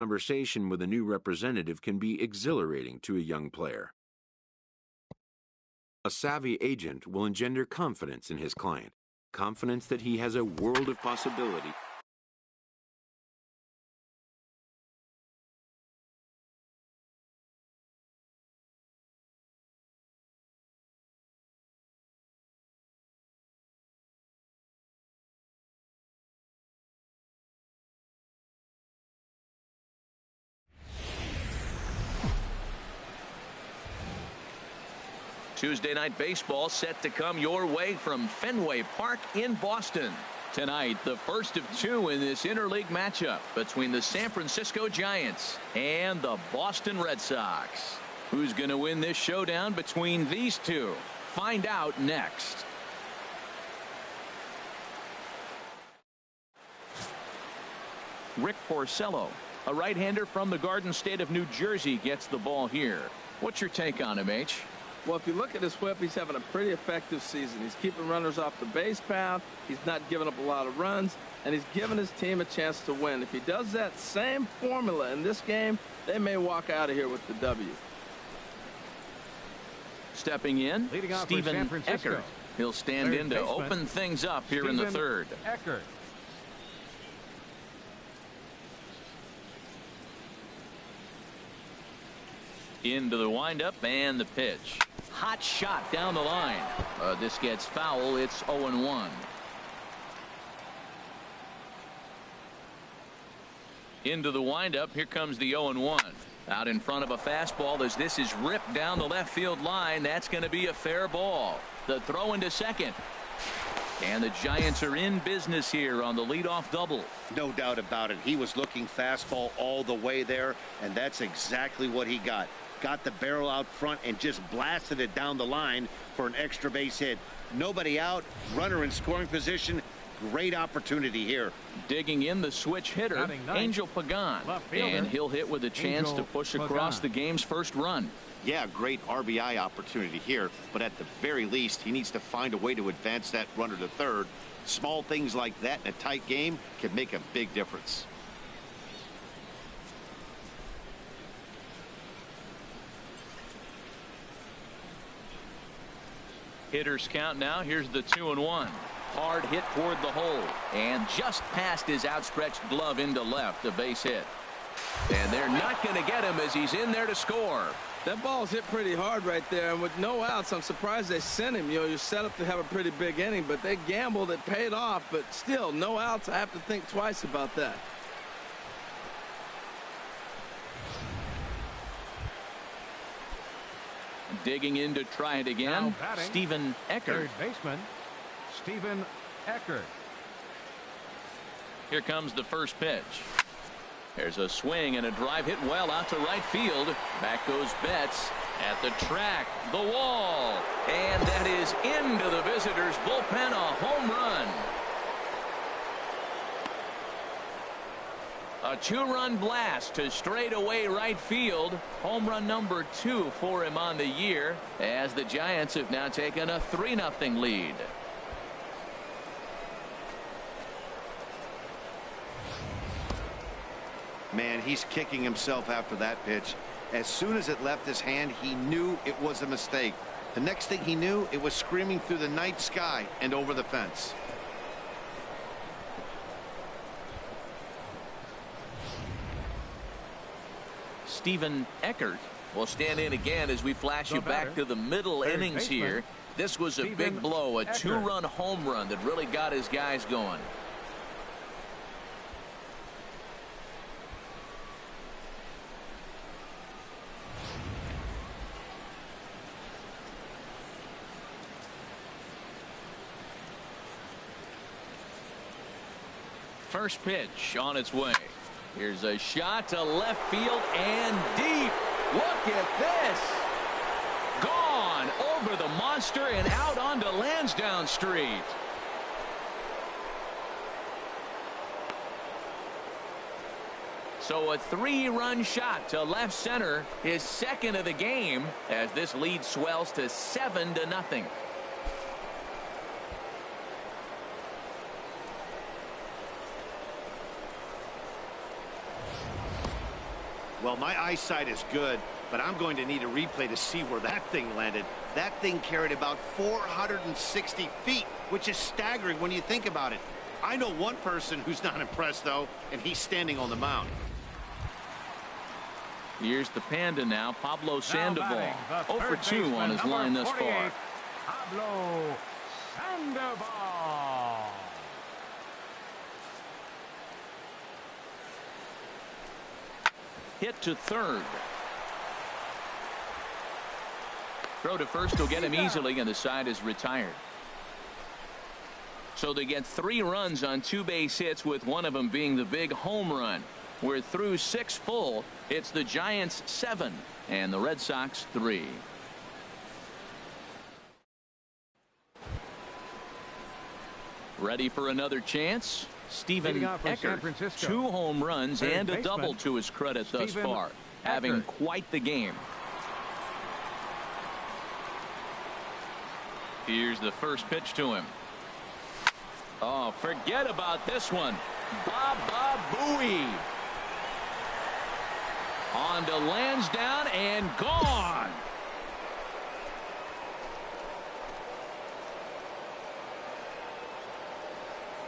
Conversation with a new representative can be exhilarating to a young player. A savvy agent will engender confidence in his client, confidence that he has a world of possibility. Tuesday night baseball set to come your way from Fenway Park in Boston. Tonight, the first of two in this interleague matchup between the San Francisco Giants and the Boston Red Sox. Who's going to win this showdown between these two? Find out next. Rick Porcello, a right-hander from the Garden State of New Jersey, gets the ball here. What's your take on him, H? Well, if you look at his whip, he's having a pretty effective season. He's keeping runners off the base path. He's not giving up a lot of runs, and he's giving his team a chance to win. If he does that same formula in this game, they may walk out of here with the W. Stepping in, Stephen Eckert. He'll stand in to open things up here in the third. Eckert. Into the windup and the pitch. Hot shot down the line. This gets foul. It's 0-1. Into the windup. Here comes the 0-1. Out in front of a fastball as this is ripped down the left field line. That's going to be a fair ball. The throw into second. And the Giants are in business here on the leadoff double. No doubt about it. He was looking fastball all the way there, and that's exactly what he got. Got the barrel out front and just blasted it down the line for an extra base hit. Nobody out, runner in scoring position. Great opportunity here. Digging in the switch hitter, Angel Pagan. And he'll hit with a chance to push across the game's first run. Yeah, great RBI opportunity here, but at the very least, he needs to find a way to advance that runner to third. Small things like that in a tight game can make a big difference. Hitters count now. Here's the 2-1. Hard hit toward the hole and just past his outstretched glove into left. A base hit. And they're not going to get him as he's in there to score. That ball's hit pretty hard right there, and with no outs, I'm surprised they sent him. You know, you're set up to have a pretty big inning, but they gambled. It paid off, but still, no outs. I have to think twice about that. Digging in to try it again, Stephen Eckert. Third baseman, Stephen Eckert. Here comes the first pitch. There's a swing and a drive hit well out to right field. Back goes Betts at the track, the wall, and that is into the visitors' bullpen, a home run. A two-run blast to straightaway right field. Home run number 2 for him on the year, as the Giants have now taken a 3-0 lead. Man, he's kicking himself after that pitch. As soon as it left his hand, he knew it was a mistake. The next thing he knew, it was screaming through the night sky and over the fence. Stephen Eckert will stand in again as we flash you back to the middle innings here. This was a big blow, a 2-run home run that really got his guys going. First pitch on its way. Here's a shot to left field and deep. Look at this. Gone over the monster and out onto Lansdowne Street. So a 3-run shot to left center, his second of the game, as this lead swells to 7-0. Well, my eyesight is good, but I'm going to need a replay to see where that thing landed. That thing carried about 460 feet, which is staggering when you think about it. I know one person who's not impressed, though, and he's standing on the mound. Here's the Panda now, Pablo Sandoval. batting, the 0 for third 2 on his baseman, line number thus far. 48, Pablo Sandoval. Hit to third. Throw to first will get him easily, and the side is retired. So they get 3 runs on 2 base hits, with one of them being the big home run. We're through 6 full. It's the Giants 7 and the Red Sox 3. Ready for another chance? Stephen Eckert, 2 home runs and a double to his credit thus far, having quite the game. Here's the first pitch to him. Oh, forget about this one. Baba Booey. On to Lansdowne and gone.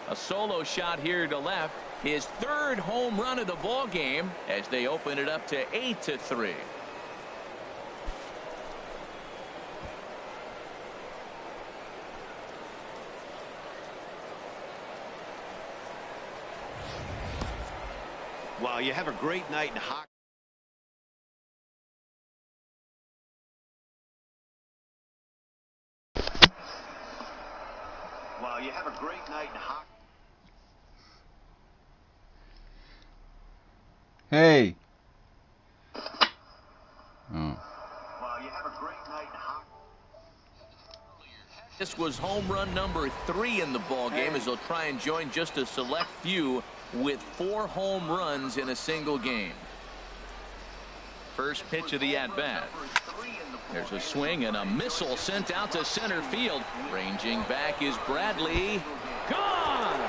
A solo shot here to left. His 3rd home run of the ball game as they open it up to 8-3. Well, you have a great night in hockey. Well, you have a great night in hockey. Hey. Oh. Well, you have a great night in hockey. This was home run number 3 in the ball game, as they'll try and join just a select few with 4 home runs in a single game. First pitch of the at-bat. There's a swing and a missile sent out to center field. Ranging back is Bradley. Gone!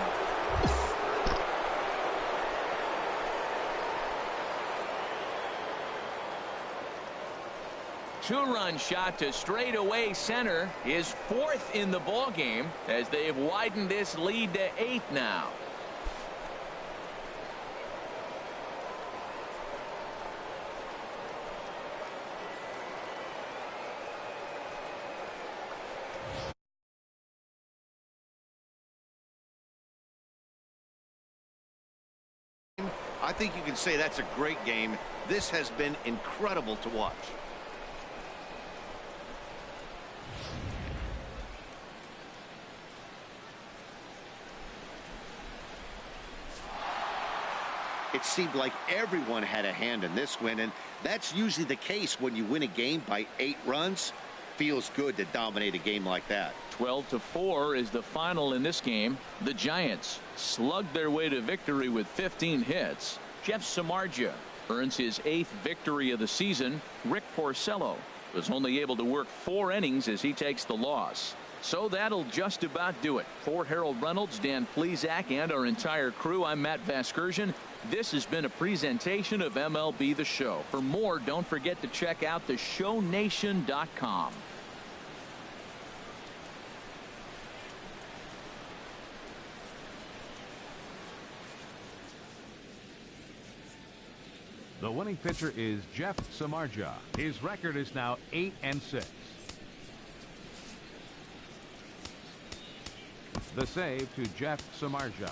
Two-run shot to straightaway center, his 4th in the ball game, as they've widened this lead to 8 now. I think you can say that's a great game. This has been incredible to watch. It seemed like everyone had a hand in this win, and that's usually the case when you win a game by 8 runs. Feels good to dominate a game like that. 12-4 is the final in this game. The Giants slugged their way to victory with 15 hits. Jeff Samardzija earns his 8th victory of the season. Rick Porcello was only able to work 4 innings as he takes the loss. So that'll just about do it. For Harold Reynolds, Dan Plesac, and our entire crew, I'm Matt Vasgersian. This has been a presentation of MLB The Show. For more, don't forget to check out theshownation.com. The winning pitcher is Jeff Samardzija. His record is now 8-6. The save to Jeff Samardzija.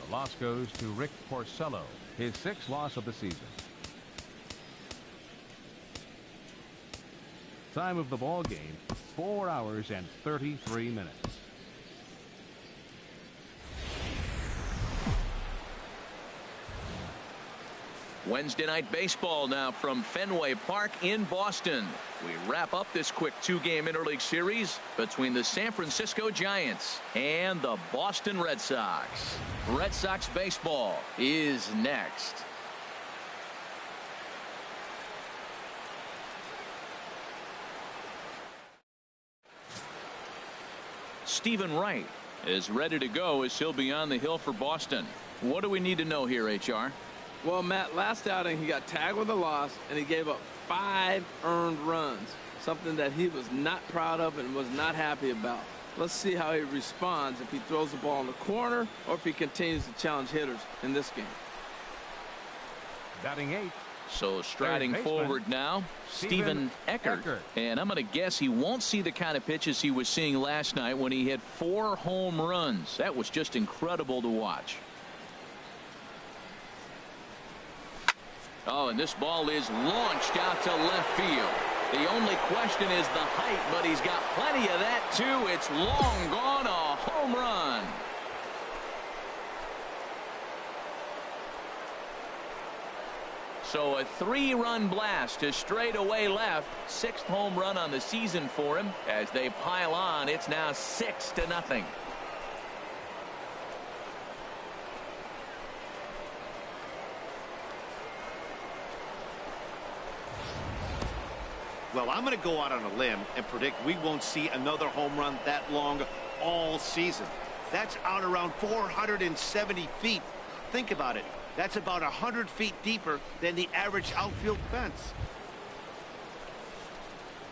The loss goes to Rick Porcello, his 6th loss of the season. Time of the ball game, 4 hours and 33 minutes. Wednesday night baseball now from Fenway Park in Boston. We wrap up this quick 2-game interleague series between the San Francisco Giants and the Boston Red Sox. Red Sox baseball is next. Stephen Wright is ready to go as he'll be on the hill for Boston. What do we need to know here, HR? Well, Matt, last outing he got tagged with a loss and he gave up 5 earned runs, something that he was not proud of and was not happy about. Let's see how he responds if he throws the ball in the corner or if he continues to challenge hitters in this game. Batting 8. So striding forward now, Stephen Eckert. And I'm going to guess he won't see the kind of pitches he was seeing last night when he hit 4 home runs. That was just incredible to watch. Oh, and this ball is launched out to left field. The only question is the height, but he's got plenty of that, too. It's long gone, a home run. So a 3-run blast to straightaway left. 6th home run on the season for him. As they pile on, it's now 6-0. Well, I'm going to go out on a limb and predict we won't see another home run that long all season. That's out around 470 feet. Think about it. That's about 100 feet deeper than the average outfield fence.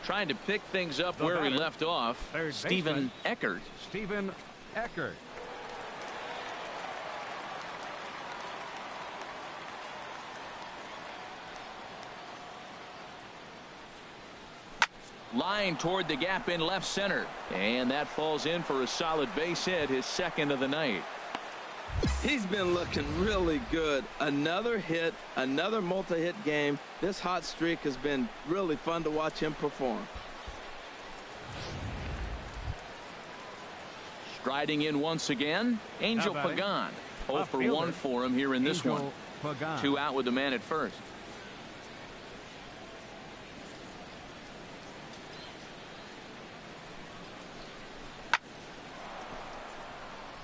Trying to pick things up where he left off, Stephen Eckert. Stephen Eckert. Line toward the gap in left center. And that falls in for a solid base hit, his 2nd of the night. He's been looking really good. Another hit, another multi-hit game. This hot streak has been really fun to watch him perform. Striding in once again, Angel Pagan. 0 for 1 for him here in this one. 2 out with the man at first.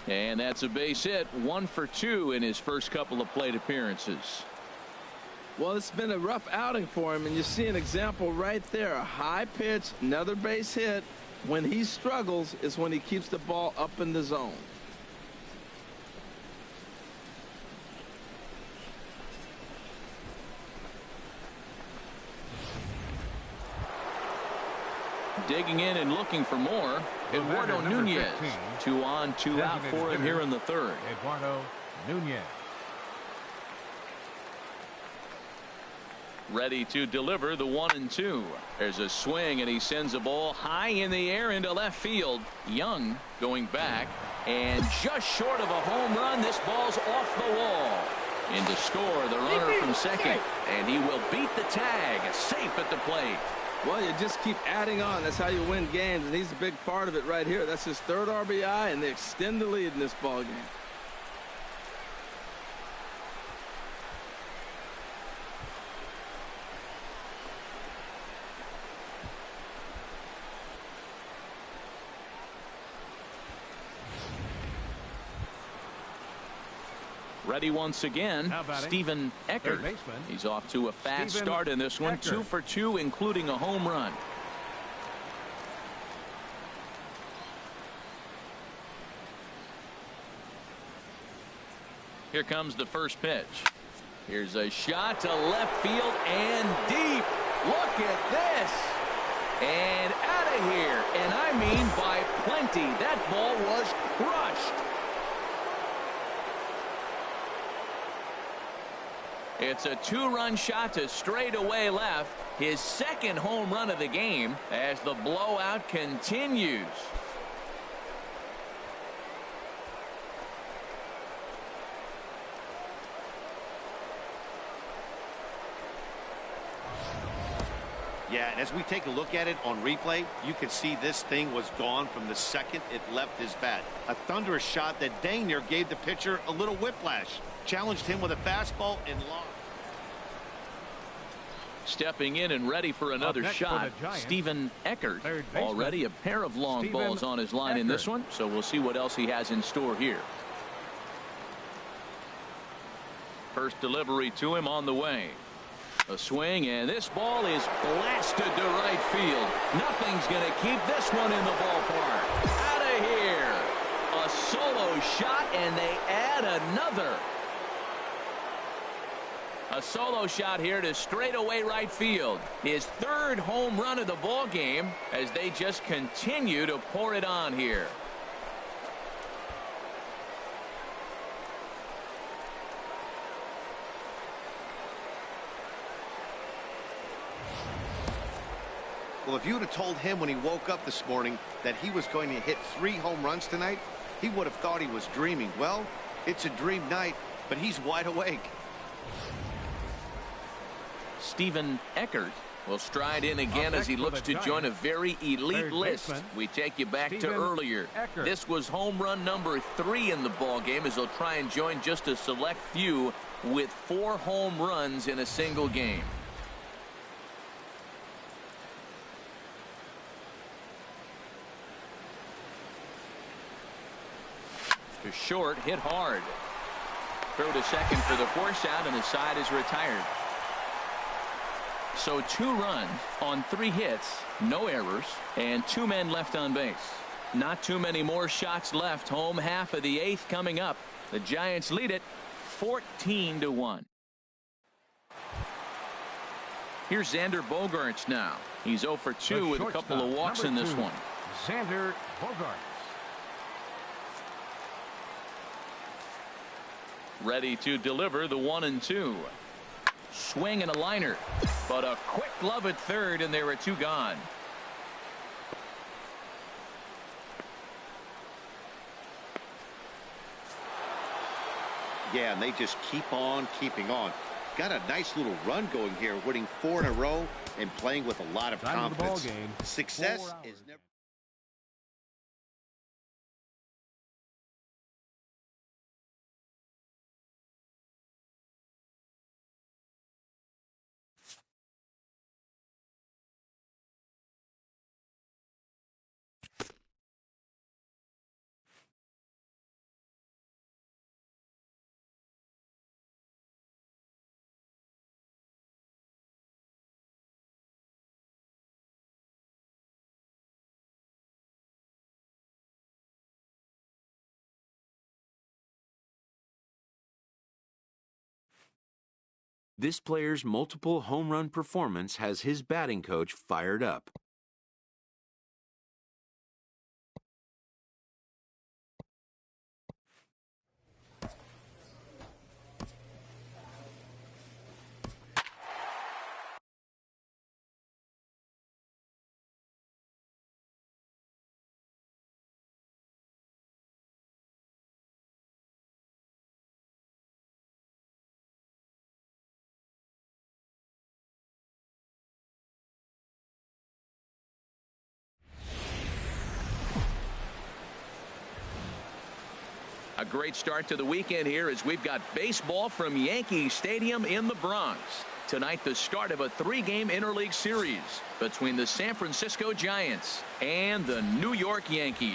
And that's a base hit. 1 for 2 in his first couple of plate appearances. Well, it's been a rough outing for him, and you see an example right there. A high pitch, another base hit. When he struggles is when he keeps the ball up in the zone. Digging in and looking for more, Eduardo Nunez. 2 on, 2 out for him here in the 3rd. Eduardo Nunez. Ready to deliver the 1-2. There's a swing, and he sends a ball high in the air into left field. Young going back, and just short of a home run. This ball's off the wall. In to score the runner from second, and he will beat the tag. Safe at the plate. Well, you just keep adding on. That's how you win games, and he's a big part of it right here. That's his 3rd RBI, and they extend the lead in this ball game. Ready once again, Stephen Eckert. He's off to a fast start in this one. 2 for 2, including a home run. Here comes the first pitch. Here's a shot to left field and deep. Look at this. And out of here. And I mean by plenty. That ball was crushed. It's a 2-run shot to straightaway left. His 2nd home run of the game as the blowout continues. Yeah, and as we take a look at it on replay, you can see this thing was gone from the second it left his bat. A thunderous shot that dang near gave the pitcher a little whiplash. Challenged him with a fastball and lost. Stepping in and ready for another shot, Stephen Eckert. Already a pair of long balls on his line in this one, so we'll see what else he has in store here. First delivery to him on the way. A swing, and this ball is blasted to right field. Nothing's going to keep this one in the ballpark. Out of here. A solo shot, and they add another. A solo shot here to straightaway right field. His third home run of the ball game as they just continue to pour it on here. Well, if you would have told him when he woke up this morning that he was going to hit 3 home runs tonight, he would have thought he was dreaming. Well, it's a dream night, but he's wide awake. Steven Eckert will stride in again as he looks to join a very elite list. We take you back to earlier. This was home run number 3 in the ball game as he'll try and join just a select few with 4 home runs in a single game. To short, hit hard. Throw to second for the force out, and the side is retired. So 2 runs on 3 hits, no errors, and 2 men left on base. Not too many more shots left. Home half of the 8th coming up. The Giants lead it 14-1. Here's Xander Bogaerts now. He's 0 for 2 with a couple of walks in this one. Xander Bogaerts. Ready to deliver the 1-2. Swing and a liner, but a quick glove at third, and there are 2 gone. Yeah, and they just keep on keeping on. Got a nice little run going here, winning 4 in a row and playing with a lot of confidence. Success is never. This player's multiple home run performance has his batting coach fired up. A great start to the weekend here as we've got baseball from Yankee Stadium in the Bronx. Tonight, the start of a 3-game interleague series between the San Francisco Giants and the New York Yankees.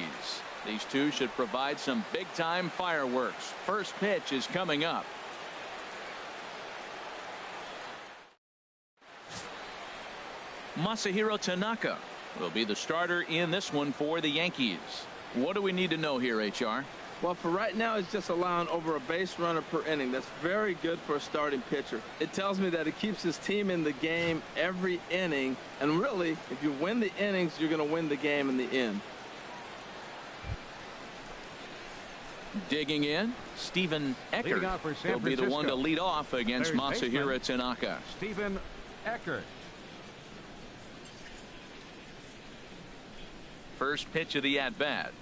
These two should provide some big-time fireworks. First pitch is coming up. Masahiro Tanaka will be the starter in this one for the Yankees. What do we need to know here, HR? Well, for right now, he's just allowing over a base runner per inning. That's very good for a starting pitcher. It tells me that he keeps his team in the game every inning. And really, if you win the innings, you're going to win the game in the end. Digging in, Steven Eckert will be the one to lead off against Masahiro Tanaka. Steven Eckert. First pitch of the at-bat.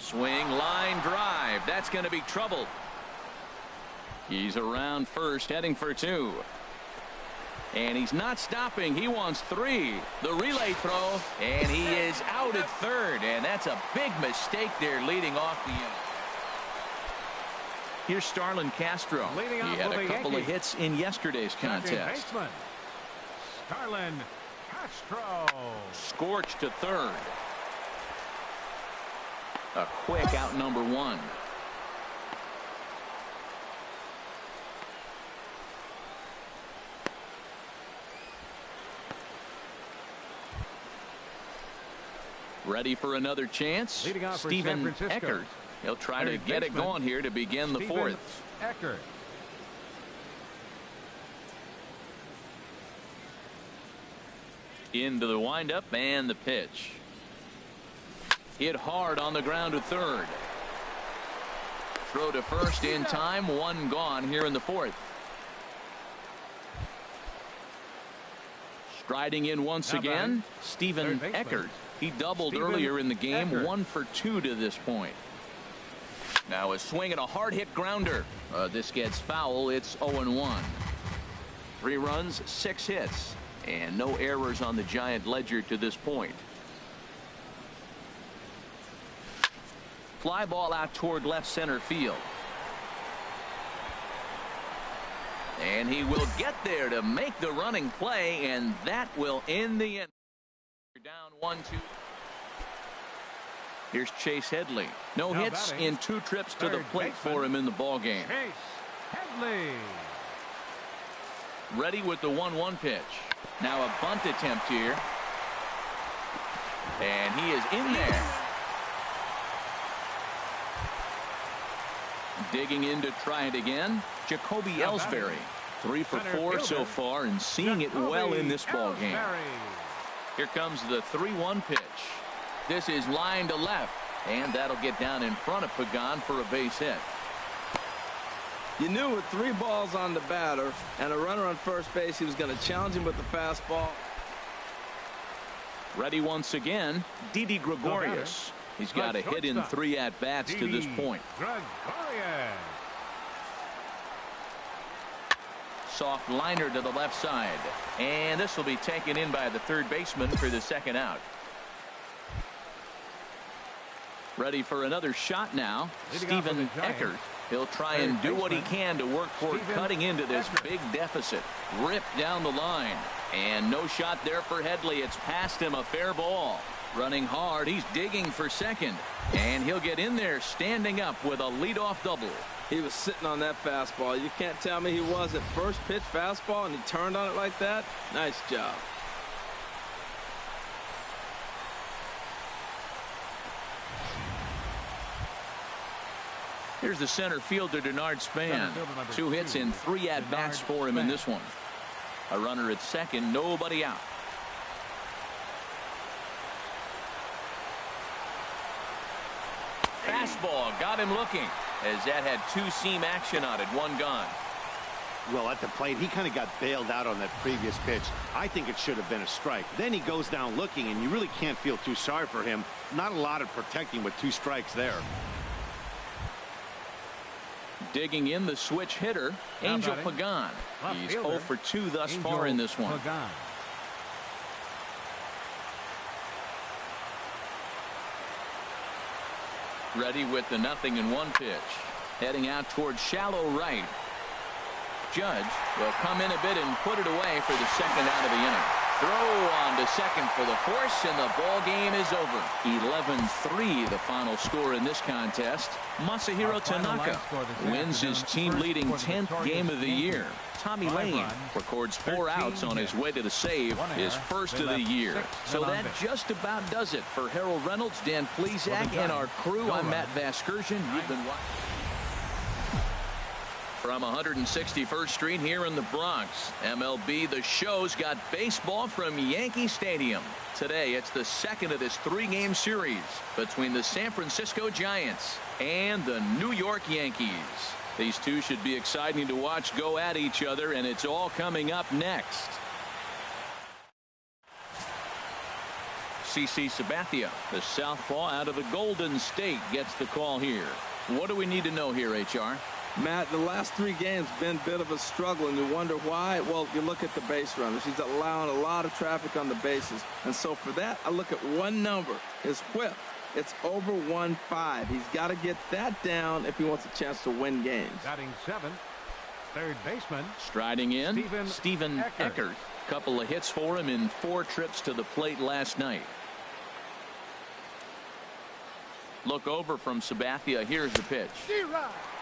Swing, line drive. That's going to be trouble. He's around first, heading for 2. And he's not stopping. He wants 3. The relay throw, and he is out at third. And that's a big mistake there leading off the inning. Here's Starlin Castro. He had a couple of hits in yesterday's contest. Starlin Castro. Scorched to third. A quick out number 1. Ready for another chance. Leading off for Stephen San Francisco. Eckert. He'll try to Third get it baseman, going here to begin the Stephen fourth. Eckert. Into the windup and the pitch. Hit hard on the ground to third. Throw to first in time. One gone here in the fourth. Striding in once again, Stephen Eckert. He doubled earlier in the game. Eckert. 1 for 2 to this point. Now a swing and a hard hit grounder. This gets foul. It's 0-1. 3 runs, 6 hits, and no errors on the Giant ledger to this point. Fly ball out toward left center field. And he will get there to make the running play, and that will end the inning. Down 1-2. Here's Chase Headley. No Now hits batting, in 2 trips to the third plate baseman, for him in the ball game. Chase Headley. Ready with the 1-1 pitch. Now a bunt attempt here. And he is in there. Digging in to try it again. Jacoby Ellsbury. 3 for 4 so far and seeing it well in this ball game. Here comes the 3-1 pitch. This is line to left, and that'll get down in front of Pagan for a base hit. You knew with 3 balls on the batter and a runner on first base, he was going to challenge him with the fastball. Ready once again, Didi Gregorius. He's got a hit in 3 at-bats to this point. Gregorius. Soft liner to the left side, and this will be taken in by the third baseman for the second out. Ready for another shot now. Stephen Eckert. He'll try and do what he can to work toward cutting into this big deficit. Ripped down the line, and no shot there for Headley. It's past him, a fair ball. Running hard, he's digging for second, and he'll get in there standing up with a leadoff double. He was sitting on that fastball. You can't tell me he was at first pitch fastball and he turned on it like that. Nice job. Here's the center fielder, Denard Span. 2 hits in 3 at-bats for him in this one. A runner at second, nobody out. Fastball got him looking, as that had 2-seam action on it. 1 gone. Well, at the plate, he kind of got bailed out on that previous pitch. I think it should have been a strike. Then he goes down looking, and you really can't feel too sorry for him. Not a lot of protecting with 2 strikes there. Digging in the switch hitter, Angel Pagan. He's 0 for 2 thus far in this one. Pagan. Ready with the 0-1 pitch. Heading out towards shallow right. Judge will come in a bit and put it away for the second out of the inning. Throw on to second for the force, and the ball game is over. 11-3 the final score in this contest. Masahiro Tanaka wins his team-leading 10th game of the year. Tommy Lane records 4 outs on his way to the save, his first of the year. So that just about does it for Harold Reynolds, Dan Plesac, and our crew. I'm Matt Vasgersian. You've been watching from 161st Street here in the Bronx. MLB The Show's got baseball from Yankee Stadium. Today, it's the second of this 3-game series between the San Francisco Giants and the New York Yankees. These two should be exciting to watch go at each other, and it's all coming up next. CC Sabathia, the southpaw out of the Golden State, gets the call here. What do we need to know here, HR? Matt, the last 3 games been a bit of a struggle, and you wonder why. Well, you look at the base runners. He's allowing a lot of traffic on the bases. And so for that, I look at one number, his whip. It's over 1.5. He's got to get that down if he wants a chance to win games. Batting 7th, third baseman. Striding in, Stephen Eckert. Couple of hits for him in 4 trips to the plate last night. Look over from Sabathia. Here's the pitch.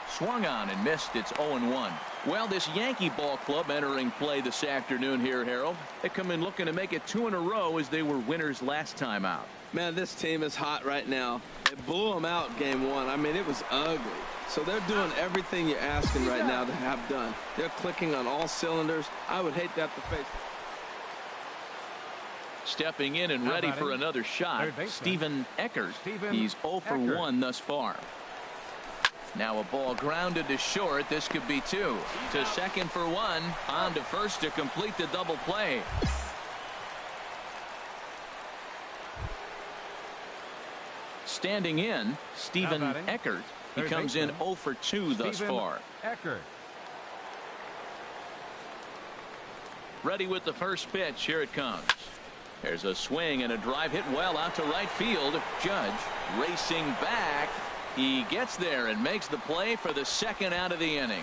Swung on and missed. It's 0-1. Well, this Yankee ball club entering play this afternoon here, Harold. They come in looking to make it 2 in a row as they were winners last time out. Man, this team is hot right now. They blew them out game 1. I mean, it was ugly. So they're doing everything you're asking right now to have done. They're clicking on all cylinders. I would hate that to face. Stepping in and ready for another shot, Stephen Eckert. He's 0 for 1 thus far. Now a ball grounded to short. This could be 2. To second for 1. On to first to complete the double play. Standing in, Stephen Eckert. He comes in 0 for 2 thus far. Eckert. Ready with the first pitch. Here it comes. There's a swing and a drive hit well out to right field. Judge racing back. He gets there and makes the play for the second out of the inning.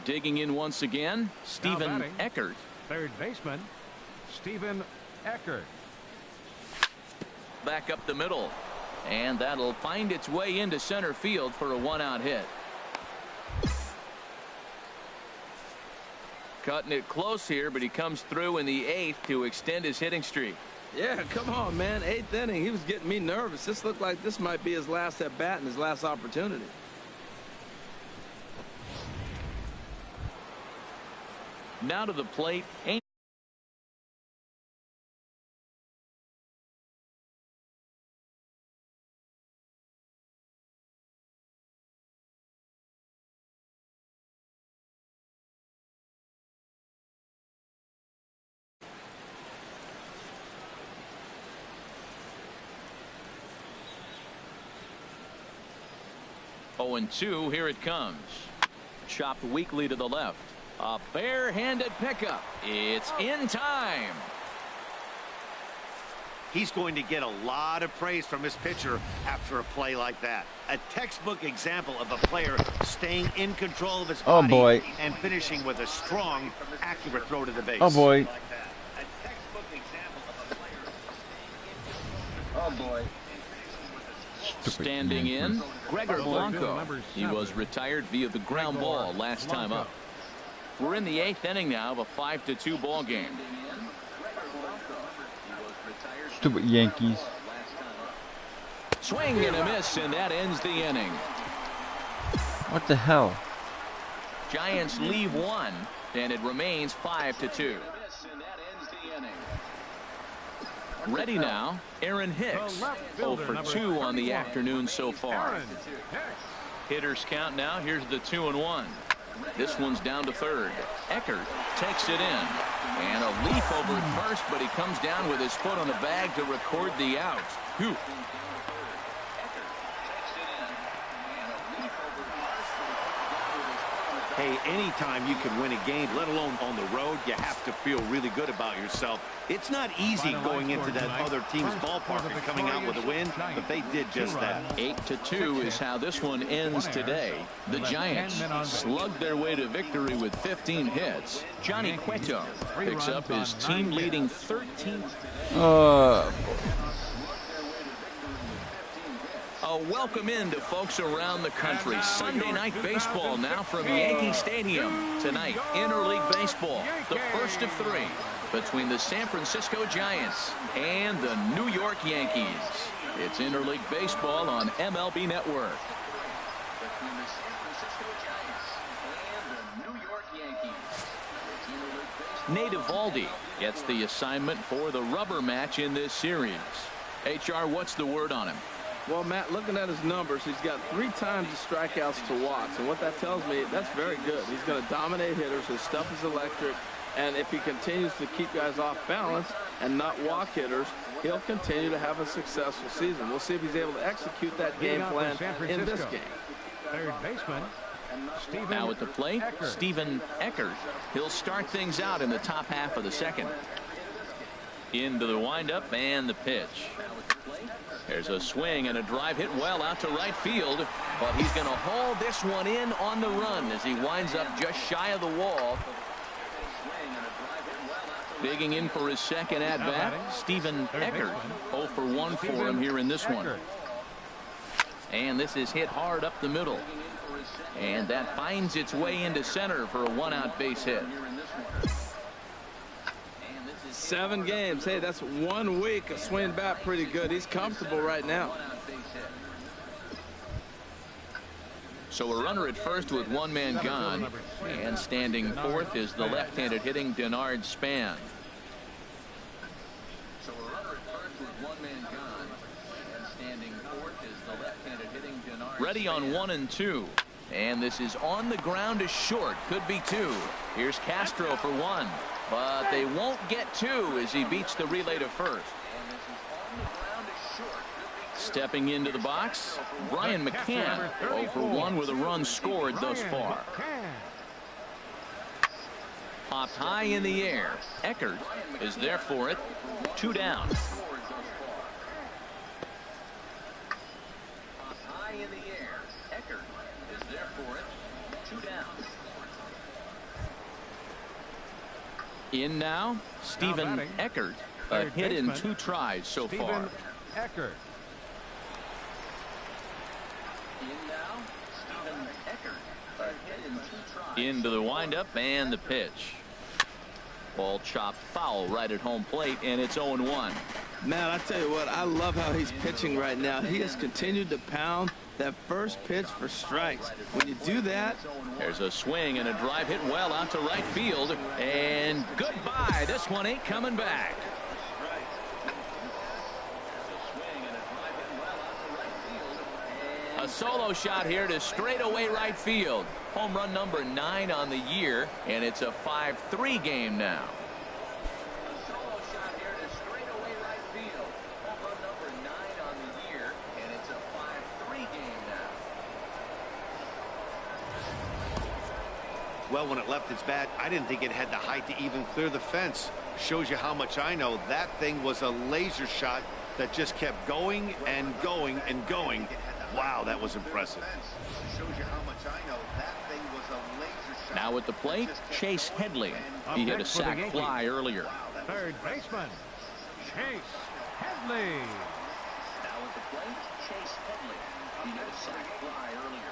Digging in once again, Stephen Eckert. Third baseman, Stephen Eckert. Back up the middle. And that'll find its way into center field for a 1-out hit. Cutting it close here, but he comes through in the 8th to extend his hitting streak. Yeah, come on, man. 8th inning. He was getting me nervous. This looked like this might be his last at bat and his last opportunity. Now to the plate. 0-2. Here it comes. Chopped weakly to the left. A barehanded pickup. It's in time. He's going to get a lot of praise from his pitcher after a play like that. A textbook example of a player staying in control of his body and finishing with a strong, accurate throw to the base. Oh boy. Standing in, Gregor Blanco. He was retired via the ground ball last time up. We're in the 8th inning now of a 5-2 ball game. Stupid Yankees. Swing and a miss, and that ends the inning. What the hell? Giants leave 1, and it remains 5-2. Ready now, Aaron Hicks. 0 for 2 on the afternoon so far. Hitters count now. Here's the 2-1. This one's down to third. Eckert takes it in. And a leap over at first, but he comes down with his foot on the bag to record the out. Whew. Hey, anytime you can win a game, let alone on the road, you have to feel really good about yourself. It's not easy going into that other team's ballpark and coming out with a win, but they did just that. 8-2 is how this one ends today. The Giants slugged their way to victory with 15 hits. Johnny Cueto picks up his team-leading 13th. A welcome in to folks around the country. Sunday night baseball now from Yankee Stadium. Tonight, interleague baseball, the first of 3 between the San Francisco Giants and the New York Yankees. It's interleague baseball on MLB Network. Between the San Francisco Giants and the New York Yankees. Nate Eovaldi gets the assignment for the rubber match in this series. HR, what's the word on him? Well, Matt, looking at his numbers, he's got 3 times the strikeouts to walks. And what that tells me, that's very good. He's going to dominate hitters. His stuff is electric. And if he continues to keep guys off balance and not walk hitters, he'll continue to have a successful season. We'll see if he's able to execute that game plan in this game. Third baseman, Stephen now at the plate, Eckert. Stephen Eckert. He'll start things out in the top half of the second. Into the windup and the pitch. There's a swing and a drive hit well out to right field, but he's going to haul this one in on the run as he winds up just shy of the wall. Digging in for his second at-bat, Stephen Eckert. 0 for 1 for him here in this one. And this is hit hard up the middle. And that finds its way into center for a one-out base hit. 7 games. Hey, that's 1 week of swinging bat pretty good. He's comfortable right now. So a runner at first with 1 man gone. And standing fourth is the left-handed hitting Denard Span. So a runner at first with 1 man gone. And standing fourth is the left-handed hitting Denard. Ready on 1 and 2. And this is on the ground to short. Could be 2. Here's Castro for 1. But they won't get 2 as he beats the relay to first. Stepping into the box, Brian McCann. 0 for 1 with a run scored thus far. Popped high in the air. Eckert is there for it. 2 down. In now, Stephen Eckert, a hit in 2 tries so far. Eckert. Into the windup and the pitch. Ball chopped foul right at home plate, and it's 0-1. Man, I tell you what, I love how he's pitching right now. He has continued to pound that first pitch for strikes. When you do that, there's a swing and a drive hit well out to right field, and goodbye. This one ain't coming back. A solo shot here to straightaway right field. Home run number 9 on the year, and it's a 5-3 game now. A solo shot here to straightaway right field. Home run number 9 on the year, and it's a 5-3 game now. Well, when it left its bat, I didn't think it had the height to even clear the fence. Shows you how much I know. That thing was a laser shot that just kept going and going and going. Wow, that was impressive. Shows you how much I know. That thing was a laser shot. Now at the plate, Chase Headley. He hit a sac fly earlier. Third baseman, Chase Headley. Now at the plate, Chase Headley. He hit a sac fly earlier.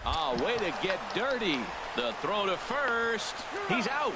Ah, way to get dirty. The throw to first. He's out.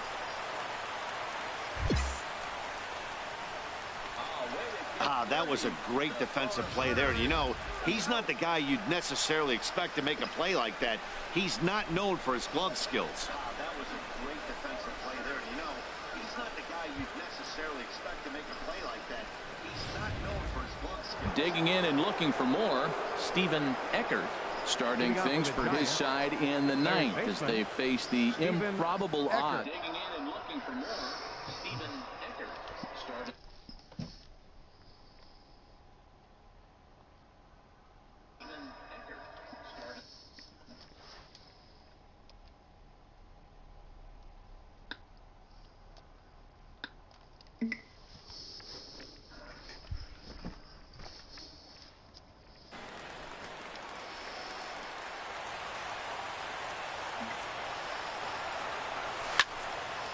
That was a great defensive play there. You know, he's not the guy you'd necessarily expect to make a play like that. He's not known for his glove skills. That was a great defensive play there. You know, he's not the guy you'd necessarily expect to make a play like that. He's not known for his glove skills. Digging in and looking for more, Stephen Eckert. Starting things for his side in the 9th as they face the improbable odds. Digging in and looking for more, Stephen Eckert starting.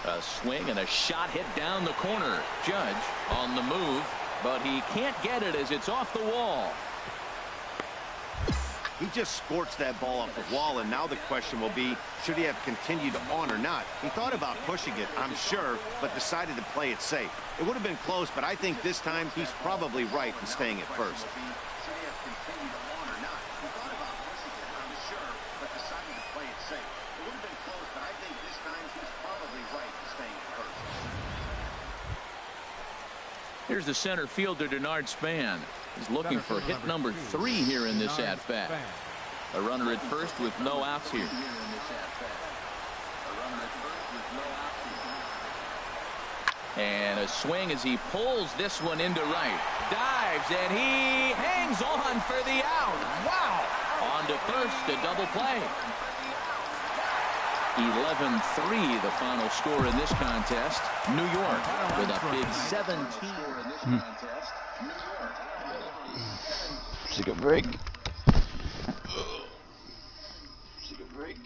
A swing and a shot hit down the corner. Judge on the move, but he can't get it as it's off the wall. He just scorched that ball off the wall, and now the question will be, should he have continued on or not? He thought about pushing it, I'm sure, but decided to play it safe. It would have been close, but I think this time he's probably right in staying at first. Here's the center fielder, Denard Span. He's looking for hit number 3 here in this at-bat. A runner at first with no outs here. And a swing as he pulls this one into right. Dives, and he hangs on for the out. Wow! On to first, a double play. 11-3 the final score in this contest. New York with a big 17 in this contest. New York. Cigarette break. Cigarette break.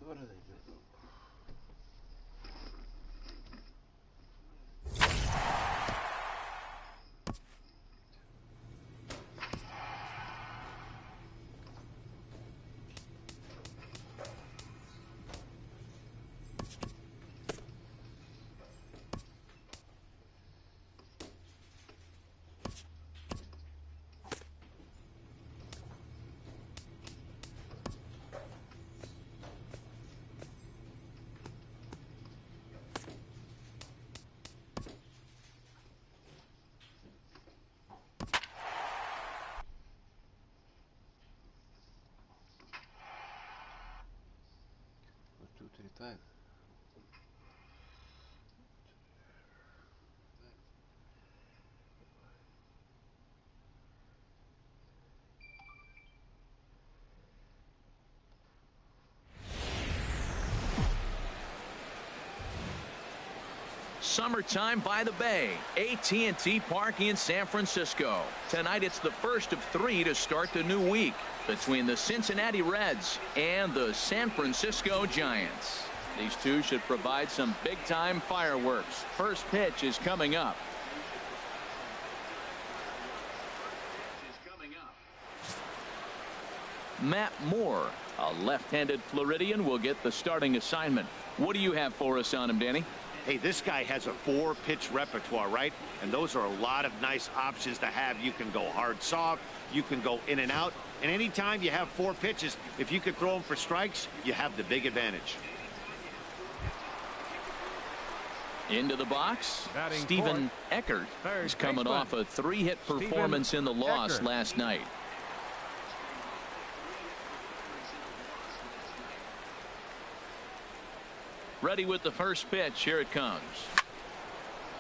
What are they doing? What's 235? summertime by the bay. AT&T Park in San Francisco. Tonight it's the first of 3 to start the new week between the Cincinnati Reds and the San Francisco Giants. These two should provide some big-time fireworks. First pitch is coming up. Matt Moore, a left-handed Floridian, will get the starting assignment. What do you have for us on him, Danny? Hey, this guy has a 4-pitch repertoire, right? And those are a lot of nice options to have. You can go hard, soft. You can go in and out. And anytime you have 4 pitches, if you could throw them for strikes, you have the big advantage. Into the box, Batting Stephen fourth, Eckert is coming off a 3-hit performance in the loss last night. Ready with the first pitch. Here it comes.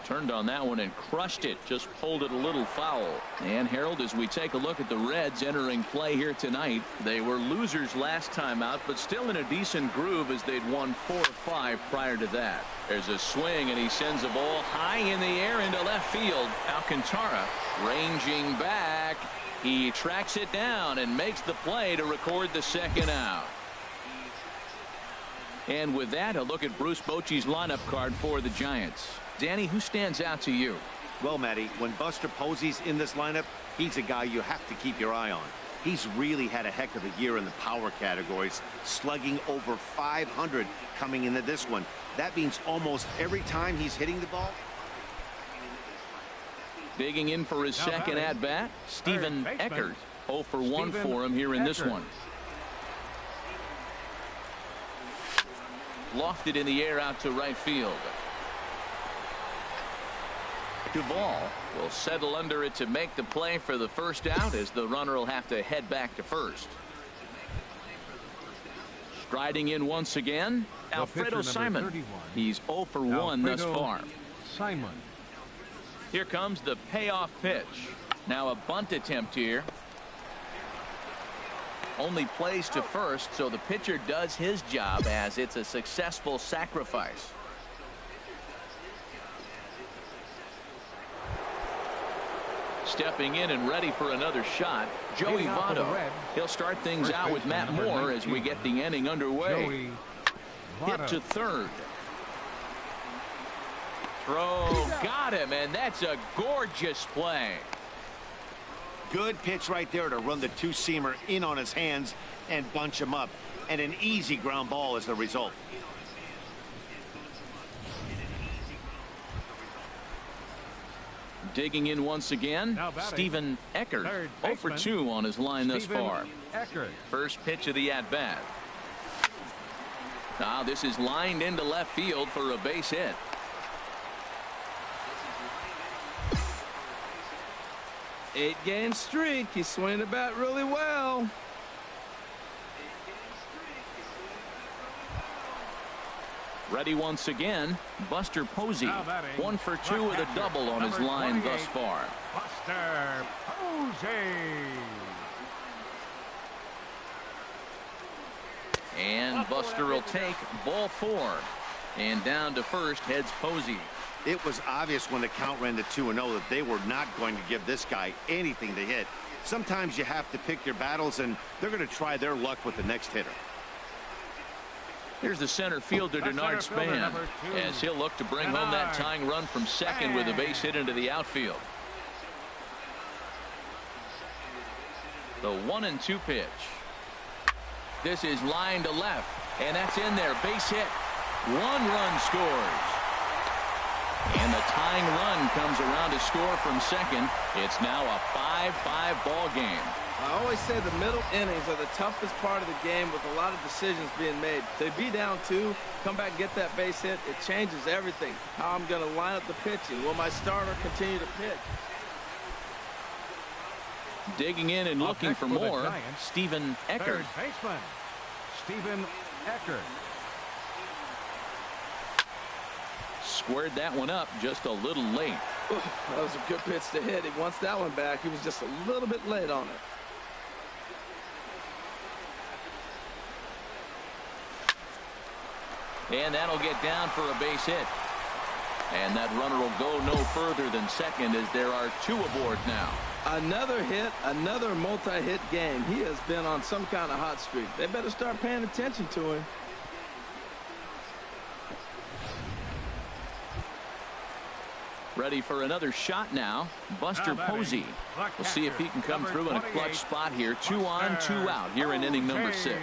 Turned on that one and crushed it. Just pulled it a little foul. And Harold, as we take a look at the Reds entering play here tonight, they were losers last time out, but still in a decent groove as they'd won 4 or 5 prior to that. There's a swing, and he sends the ball high in the air into left field. Alcantara ranging back. He tracks it down and makes the play to record the second out. And with that, a look at Bruce Bochy's lineup card for the Giants. Danny, who stands out to you? Well, Matty, when Buster Posey's in this lineup, he's a guy you have to keep your eye on. He's really had a heck of a year in the power categories, slugging over 500 coming into this one. That means almost every time he's hitting the ball. Digging in for his second at-bat, Stephen Eckert. 0 for 1 for him here in this one. Lofted in the air out to right field. Duvall will settle under it to make the play for the first out, as the runner will have to head back to first. Striding in once again, Alfredo Simon. 31. He's 0 for 1 thus far. Simon. Here comes the payoff pitch. Now a bunt attempt here. Only plays to first, so the pitcher does his job as it's a successful sacrifice. Stepping in and ready for another shot, Joey Votto. He'll start things out with Matt Moore as we get the inning underway. Hit to third. Throw, got him, and that's a gorgeous play. Good pitch right there to run the 2-seamer in on his hands and bunch him up. And an easy ground ball as the result. Digging in once again, Stephen Eckert. 0 for 2 on his line thus far. Eckert. First pitch of the at-bat. Now this is lined into left field for a base hit. Eight-game streak. He's swinging the bat really well. Ready once again, Buster Posey. 1 for 2 with a double on his line thus far. Buster Posey. And Buster will take ball 4. And down to first heads Posey. It was obvious when the count ran to 2-0 that they were not going to give this guy anything to hit. Sometimes you have to pick your battles, and they're going to try their luck with the next hitter. Here's the center fielder, Denard Span, as he'll look to bring home that tying run from second with a base hit into the outfield. The 1-2 pitch. This is lined to left, and that's in there. Base hit. 1 run scores. And the tying run comes around to score from second. It's now a 5-5 ball game. I always say the middle innings are the toughest part of the game with a lot of decisions being made. To be down 2, come back and get that base hit, it changes everything. How I'm going to line up the pitching. Will my starter continue to pitch? Digging in and looking for more, Stephen Eckert. Third baseman, Stephen Eckert. Squared that one up just a little late. Ooh, that was a good pitch to hit. He wants that one back. He was just a little bit late on it. And that'll get down for a base hit. And that runner will go no further than second as there are 2 aboard now. Another hit, another multi-hit game. He has been on some kind of hot streak. They better start paying attention to him. Ready for another shot now. Buster Posey. We'll see if he can come through in a clutch spot here. 2 on, 2 out here in inning number 6.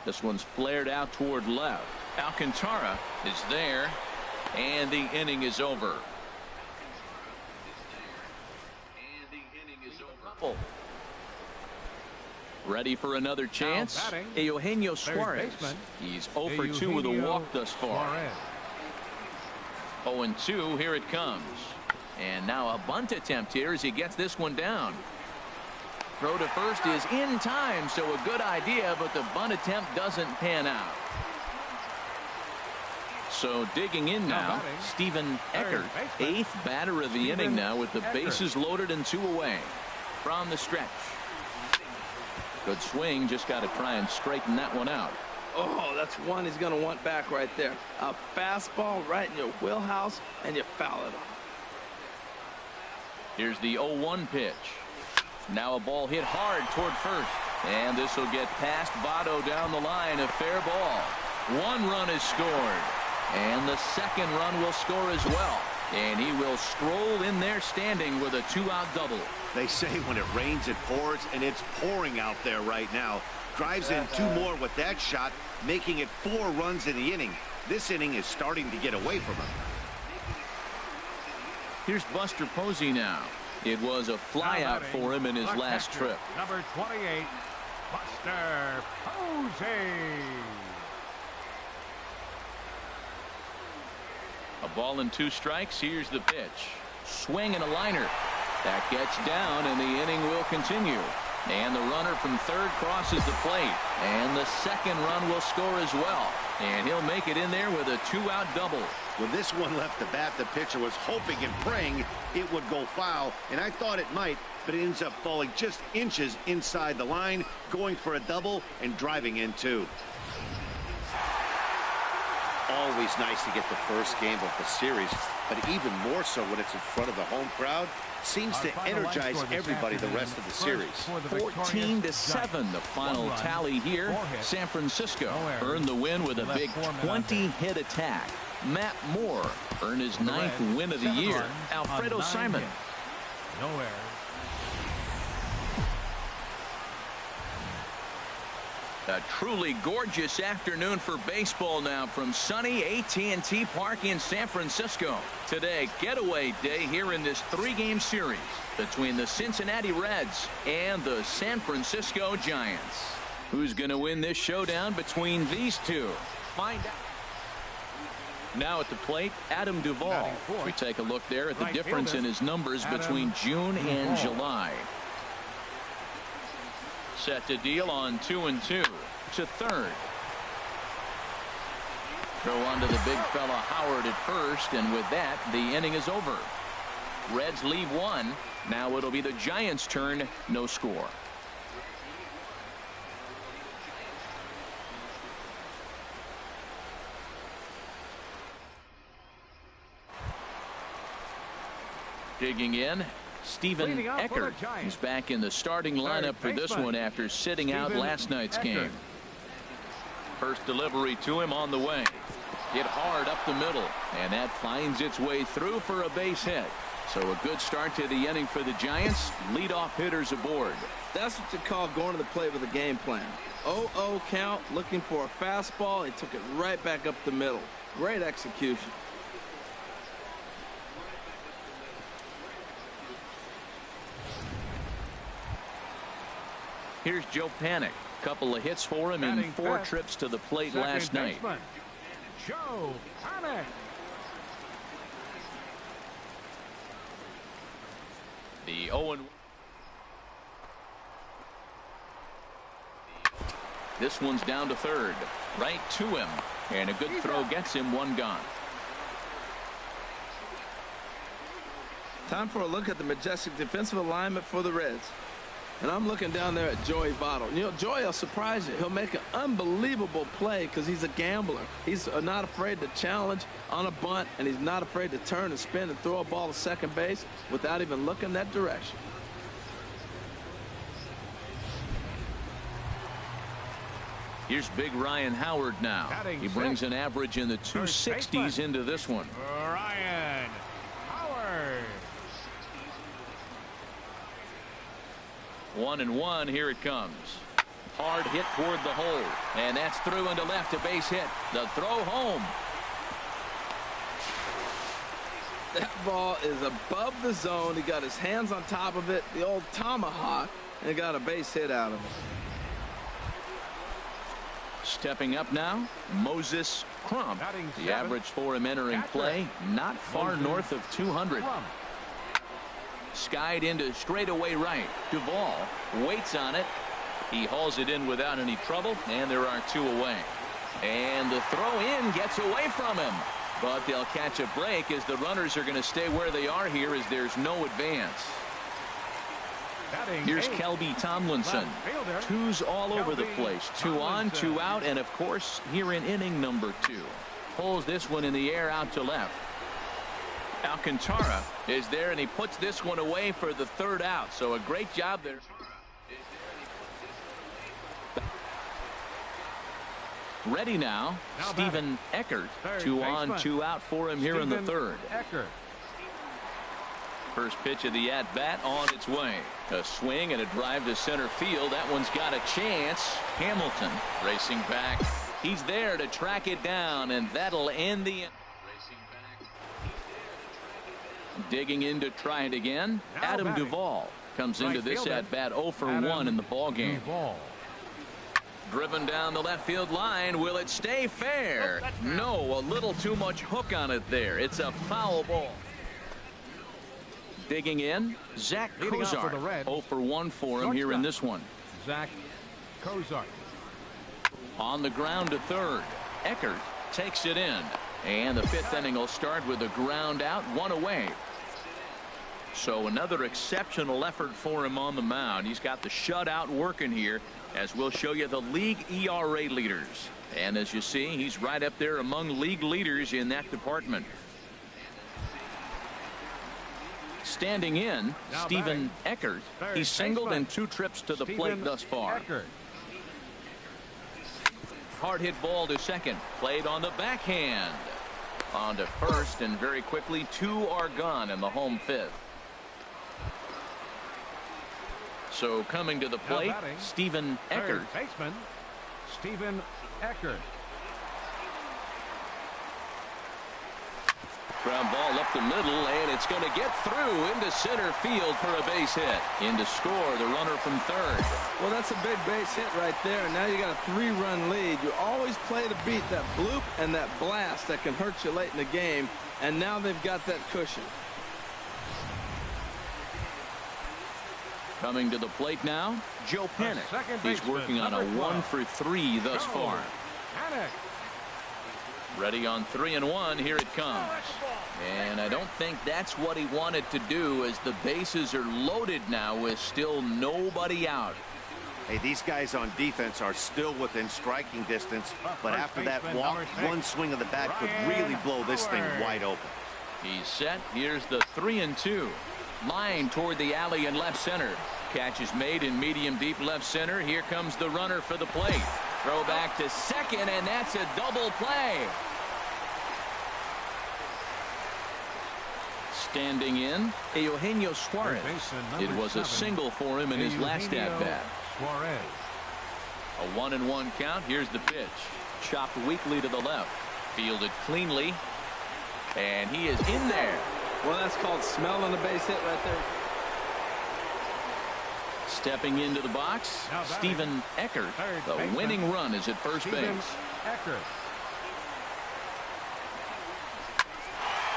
This one's flared out toward left. Alcantara is there, and the inning is over. Ready for another chance. Eugenio Suarez. He's 0 for 2 with a walk thus far. 0-2. Here it comes. And now a bunt attempt here as he gets this one down. Throw to first is in time, so a good idea, but the bunt attempt doesn't pan out. So digging in now, Stephen Eckert, 8th batter of the inning now with the bases loaded and 2 away. From the stretch. Good swing, just got to try and straighten that one out. Oh, that's one he's going to want back right there. A fastball right in your wheelhouse, and you foul it off. Here's the 0-1 pitch. Now a ball hit hard toward first. And this will get past Votto down the line. A fair ball. 1 run is scored. And the second run will score as well. And he will stroll in there standing with a 2-out double. They say when it rains, it pours, and it's pouring out there right now. Drives in 2 more with that shot, making it 4 runs in the inning. This inning is starting to get away from him. Here's Buster Posey now. It was a flyout for him in his last trip. Number 28, Buster Posey. A ball and 2 strikes. Here's the pitch. Swing and a liner. That gets down, and the inning will continue. And the runner from third crosses the plate. And the second run will score as well. And he'll make it in there with a 2-out double. When this one left the bat, the pitcher was hoping and praying it would go foul, and I thought it might, but it ends up falling just inches inside the line, going for a double and driving in 2. Always nice to get the first game of the series, but even more so when it's in front of the home crowd. Seems to energize everybody the rest of the series. 14-7 the final tally here. San Francisco earned the win with a big 20-hit attack. Matt Moore earned his 9th win of the year. Alfredo Simon. Nowhere. A truly gorgeous afternoon for baseball now from sunny AT&T Park in San Francisco. Today, getaway day here in this 3-game series between the Cincinnati Reds and the San Francisco Giants. Who's going to win this showdown between these two? Find out. Now at the plate, Adam Duvall. We take a look there at the difference in his numbers between June and July. Set to deal on 2-2 to third. Throw onto the big fella Howard at first, and with that, the inning is over. Reds leave 1. Now it'll be the Giants' turn. No score. Digging in, Stephen Eckert, who's back in the starting lineup for this one after sitting out last night's game. First delivery to him on the way. Hit hard up the middle, and that finds its way through for a base hit. So a good start to the inning for the Giants. Leadoff hitters aboard. That's what you call going to the plate with a game plan. 0-0 count, looking for a fastball. He took it right back up the middle. Great execution. Here's Joe Panik. Couple of hits for him in 4 trips to the plate last night. Joe Panik. The 0-1. This one's down to third. Right to him. And a good throw gets him 1 gone. Time for a look at the majestic defensive alignment for the Reds. And I'm looking down there at Joey Votto. You know, Joey will surprise you. He'll make an unbelievable play because he's a gambler. He's not afraid to challenge on a bunt, and he's not afraid to turn and spin and throw a ball to second base without even looking that direction. Here's big Ryan Howard now. He brings an average in the 260s into this one. Ryan Howard. 1-1. Here it comes. Hard hit toward the hole, and that's through into left, a base hit. The throw home. That ball is above the zone. He got his hands on top of it, the old tomahawk, and got a base hit out of it. Stepping up now, Moses Crump. The average for him entering play, not far north of 200. Skied into straightaway right. Duvall waits on it. He hauls it in without any trouble, and there are 2 away. And the throw in gets away from him. But they'll catch a break as the runners are going to stay where they are here as there's no advance. Here's Kelby Tomlinson. 2s all over the place. 2 on, 2 out, and of course here in inning number 2. Pulls this one in the air out to left. Alcantara is there, and he puts this one away for the 3rd out. So a great job there. Ready now, Stephen Eckert. 2 on, 2 out for him here in the 3rd. First pitch of the at-bat on its way. A swing and a drive to center field. That one's got a chance. Hamilton racing back. He's there to track it down, and that'll end the inning. Digging in to try it again. Adam Duvall comes into this at-bat 0 for 1 in the ballgame. Driven down the left field line. Will it stay fair? No, a little too much hook on it there. It's a foul ball. Digging in, Zach Kozart. 0 for 1 for him here in this one. Zach Kozart. On the ground to 3rd. Eckert takes it in. And the 5th inning will start with a ground out, 1 away. So another exceptional effort for him on the mound. He's got the shutout working here, as we'll show you the league ERA leaders. And as you see, he's right up there among league leaders in that department. Standing in, Stephen Eckert. He's singled in 2 trips to the plate thus far. Hard hit ball to second. Played on the backhand. On to first, and very quickly 2 are gone in the home 5th. So coming to the plate, Stephen Eckert. Baseman Stephen Eckert. Ground ball up the middle, and it's going to get through into center field for a base hit. In to score, the runner from 3rd. Well, that's a big base hit right there. And now you got a 3-run lead. You always play to beat that bloop and that blast that can hurt you late in the game. And now they've got that cushion. Coming to the plate now, Joe Panik. He's working on a 1 for 3 thus far. Ready on 3-1. Here it comes. And I don't think that's what he wanted to do, as the bases are loaded now with still nobody out. Hey, these guys on defense are still within striking distance, but after that walk, 1 swing of the bat could really blow this thing wide open. He's set. Here's the 3-2. Line toward the alley in left center. Catch is made in medium deep left center. Here comes the runner for the plate. Throw back to second, and that's a double play. Standing in, Eugenio Suarez. It was a single for him in his last at-bat. A 1-1 count. Here's the pitch. Chopped weakly to the left. Fielded cleanly. And he is in there. Well, that's called smelling a base hit right there. Stepping into the box, Stephen Eckert. The winning run is at first base.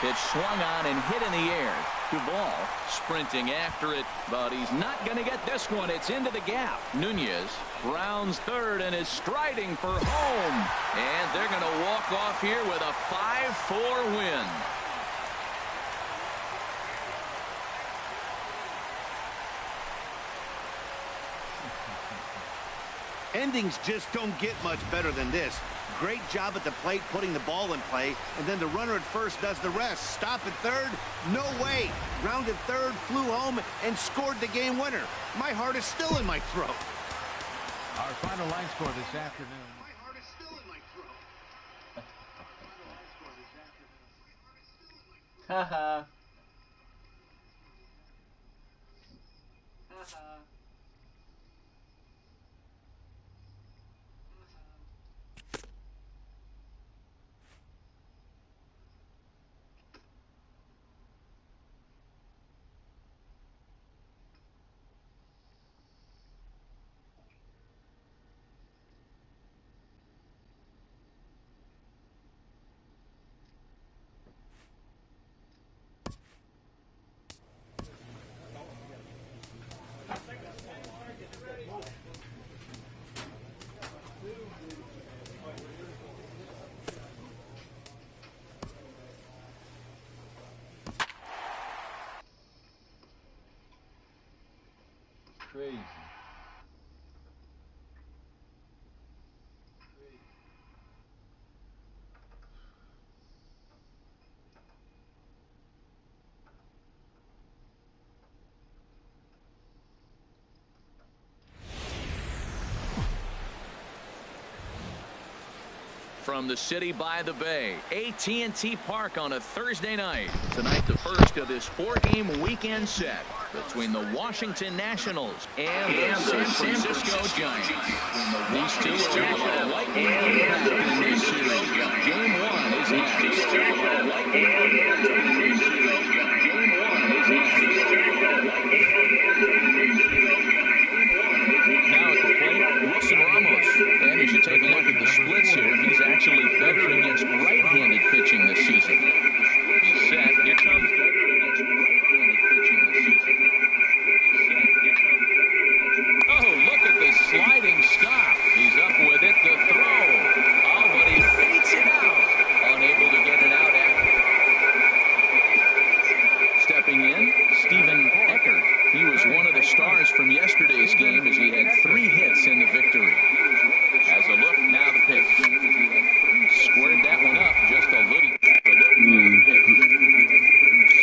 Pitch swung on and hit in the air. Duvall sprinting after it, but he's not going to get this one. It's into the gap. Nunez rounds 3rd and is striding for home. And they're going to walk off here with a 5-4 win. Endings just don't get much better than this. Great job at the plate putting the ball in play, and then the runner at first does the rest. Stop at third? No way. Rounded third, flew home, and scored the game winner. My heart is still in my throat. Our final line score this afternoon. My heart is still in my throat. Haha. Crazy. From the city by the bay, AT&T Park on a Thursday night. Tonight, the first of this 4-game weekend set between the Washington Nationals and the San Francisco Giants. These two will have a lightning impact in this series. Game 1 is next. Now at the plate, Wilson Ramos. And as you take a look at the splits here, he's actually better against right-handed pitching this season. He's set. Here comes better against right-handed pitching this season. Oh, look at the sliding stop. He's up with it to throw. Oh, but he beats it out. Unable to get it out after. Stepping in, Stephen Eckert. He was one of the stars from yesterday's game as he had 3 hits in the victory. As a look, now the pitch. Squared that one up just a little.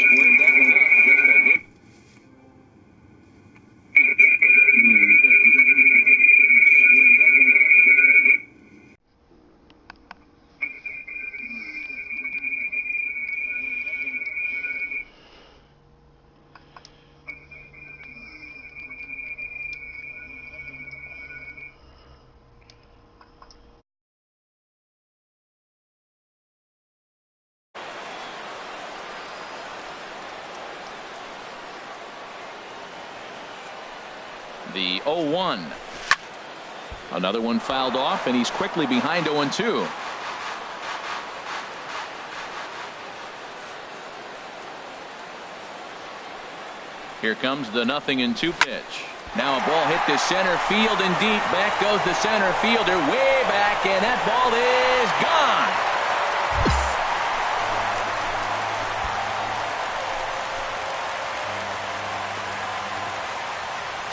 Squared that one up just a little. The 0-1. Another one fouled off, and he's quickly behind 0-2. Here comes the 0-2 pitch. Now a ball hit to center field and deep. Back goes the center fielder way back, and that ball is gone.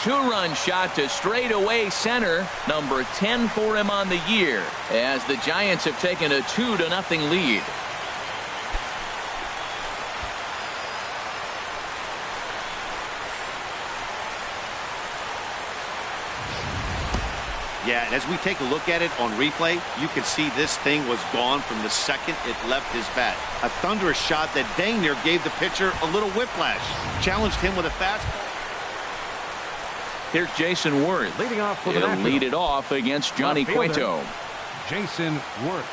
Two-run shot to straightaway center, number 10 for him on the year, as the Giants have taken a 2-0 lead. Yeah, and as we take a look at it on replay, you can see this thing was gone from the second it left his bat. A thunderous shot that dang near gave the pitcher a little whiplash. Challenged him with a fastball. Here's Jason Worth. Leading off for the He'll Nationals. lead it off against Johnny Cueto. Jason Worth.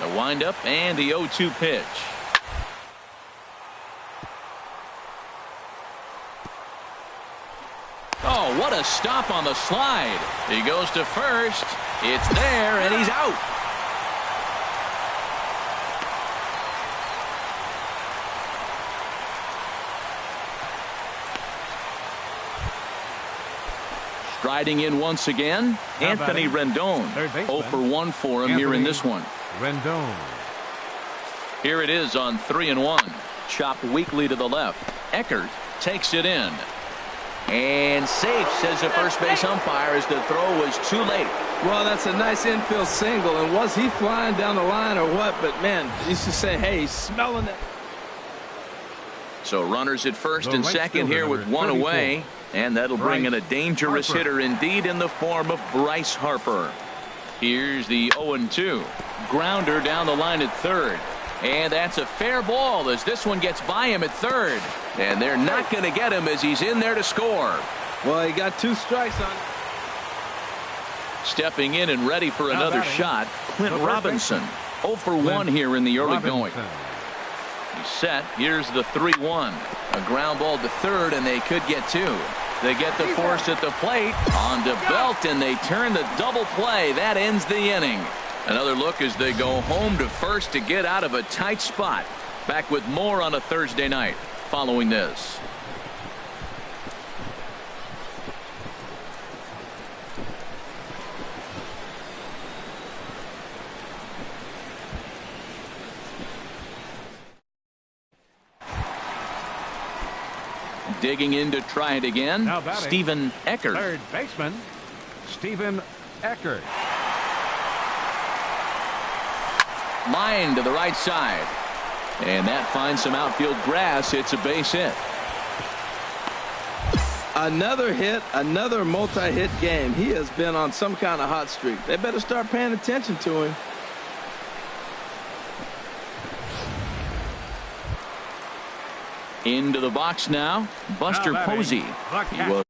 The windup and the 0-2 pitch. Oh, what a stop on the slide. He goes to first. It's there, and he's out. Striding in once again, Anthony Rendon. 0 for 1 for him here in this one. Rendon. Here it is on 3-1. Chopped weakly to the left. Eckert takes it in. And safe, says the first base umpire, as the throw was too late. Well, that's a nice infield single. And was he flying down the line or what? But, man, you should say, hey, he's smelling it. So runners at first The and right second fielder, here with number one 34. away. And that'll bring in a dangerous Harper. hitter indeed in the form of Bryce Harper. Here's the 0-2. Grounder down the line at third. And that's a fair ball as this one gets by him at third. And they're not going to get him as he's in there to score. Well, he got 2 strikes on it. Stepping in and ready for Now another batting, shot, Clint the first Robinson. 0 for 1 here in the early going. Robinson. He's set. Here's the 3-1. A ground ball to third, and they could get 2. They get the force at the plate on to Belt, and they turn the double play. That ends the inning. Another look as they go home to first to get out of a tight spot. Back with more on a Thursday night following this. Digging in to try it again, Now batting, Stephen Eckert. Third baseman, Stephen Eckert. Line to the right side. And that finds some outfield grass. It's a base hit. Another hit, another multi-hit game. He has been on some kind of hot streak. They better start paying attention to him. Into the box now, Buster Now batting, Posey. the He was